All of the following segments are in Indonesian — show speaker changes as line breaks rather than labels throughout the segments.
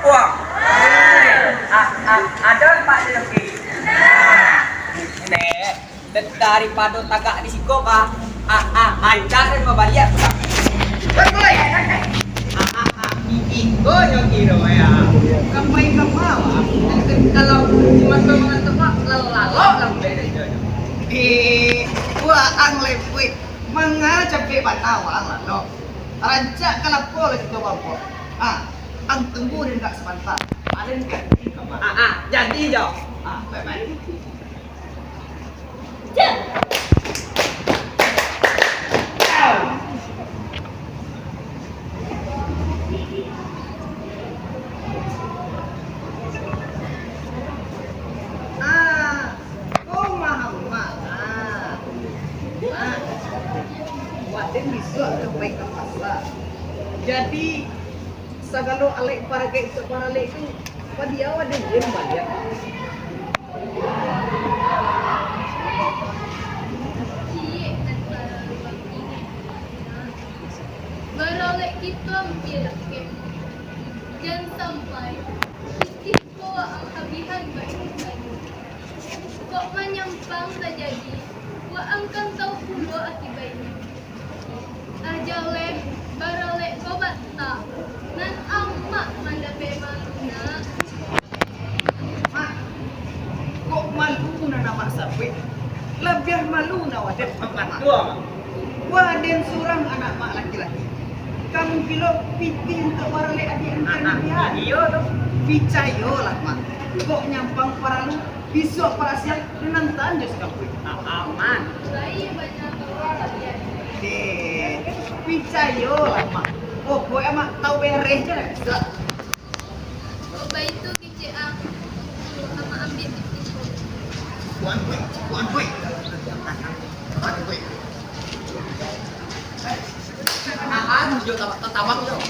uang. Ada Pak Leki. Nek daripada tagak di siko ka, ancarin mabaliat ka. Boy. Iko yo kiro ya. Kamay kamawa. Kalau cuma mengantuk lalo lang beda jo.
Gua ang lepui mangara capek batawang lah no. Rancak kalapo lagi ke bawah. Ang tunggu dan tak sebentar. Ada kan?
Jadi jo.
Baik-baik. Waden bisa kebaik Allah. Jadi sagalo alek para ke para lek itu padia waden jem balian.
Barolek kita ambil ke jangan sampai istiqo ang habihan baik-baik. Kok menyampang terjadi wa angkan tahu pulo akibatnya. Ajaleh barolek ko bata nan amak mandape maluna.
Kok malu na nama sapi? Lebih malu na waden
Dua.
Waden surang anak mak laki-laki. Kamu kilo piting ke para lek adik angkat dia.
Iyo tuh.
Picayo lah mak. Kok nyampang para lu besok para siang renang tanjus kamu.
Aman.
Bayi banyak orang ya.
Picayo lah mak. Oh boy mak tahu beres je lah bisa.
Oh bayi tu kecil sama ambil istiqo.
Puan boy.
Jo tabak jo.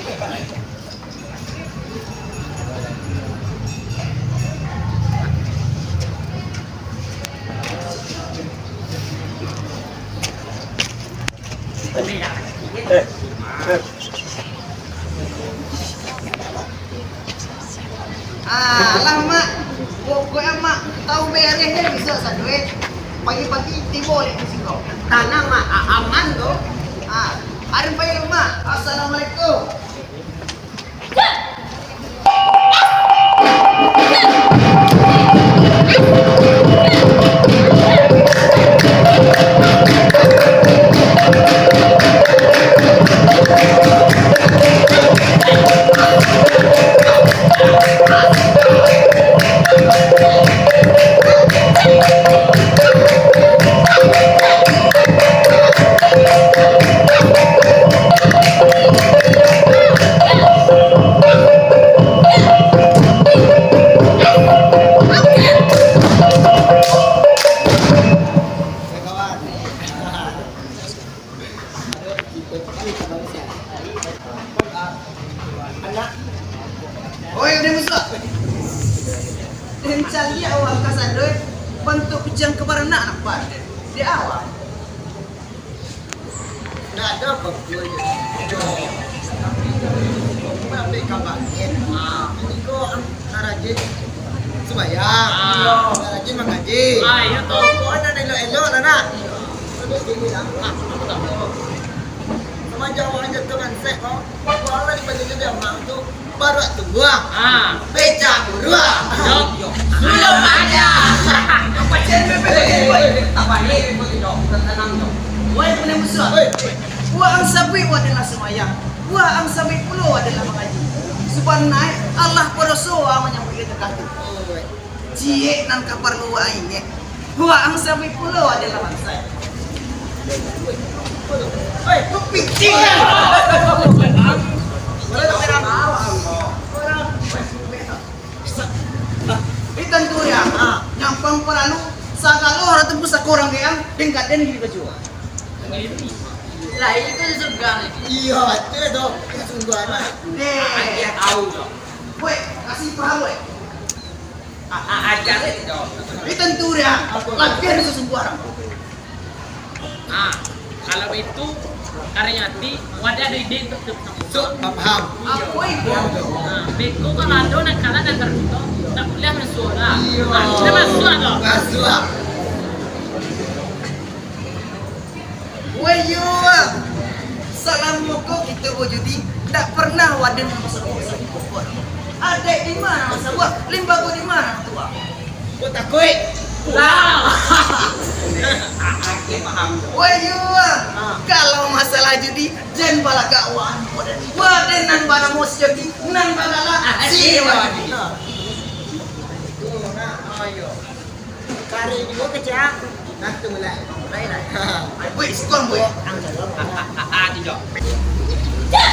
Lah mak. Pokoknya mak tahu beres je bisa sa duit. Pagi-pagi tiba lek di sini.
Tanah mah aman tuh.
Ada payah mak. Assalamualaikum. Oi, udah musuh. Rencana awal kasadoi bentuk pejang kebarana apa? Di awal.
Nggak ada bagusnya. Tapi kabarin. Ini kok narajin sembayang. Narajin mengaji. Iya toh. Kok ada elo-elo lah nak. Terus gini lah. Aku tak tahu. Sama Jawa aja tuh kan sek kok. Kalau di baju dia mang tuh baru tuh buang. Beca buruan. Yo. Belum ada. Apa cendol bebe? Apa ini begitu? Tenang dong.
Woi, punya musuh. Wah, ang sabi adalah semayang. Wah, ang sabi pulo adalah mengaji. Subhanallah, Allah poroso ang menyambut kita kaki. Cie nan kaparlu aine. Wah, ang sabi pulo adalah bangsa. Oi, kupicing. Ikan tuh ya, nyampang peralu, sakalo harus tembus sekorang yang tingkat dan hidup baju.
Lah itu surga. Iya, itu dong. Itu surga mah. Dia tahu dong.
Woi, kasih paham woi.
Ajar itu dong.
Ikan tuh ya, latihan itu semua orang.
Kalau itu Karena ti, wadah ada ide untuk tetap.
So, paham.
Aku ibu.
Beko kalau ada nak kalah dan terbuka, tak boleh masuk lah.
Iya.
Kita masuk atau?
Masuk.
Wayo. Salam moko kita wujudi. Tak pernah wadah masuk di pokok. Ada di mana masa buah? Limbago di mana tua?
Kau takut?
Lah.
Wayo. Kalau masalah judi, jangan bala kawan. Wadenan bala mos jadi, nan bala lah.
Wadi. Ayo. Kari juga kecak. Nanti mulai.
Wih, sekolah boy.
Tidak.
Ya,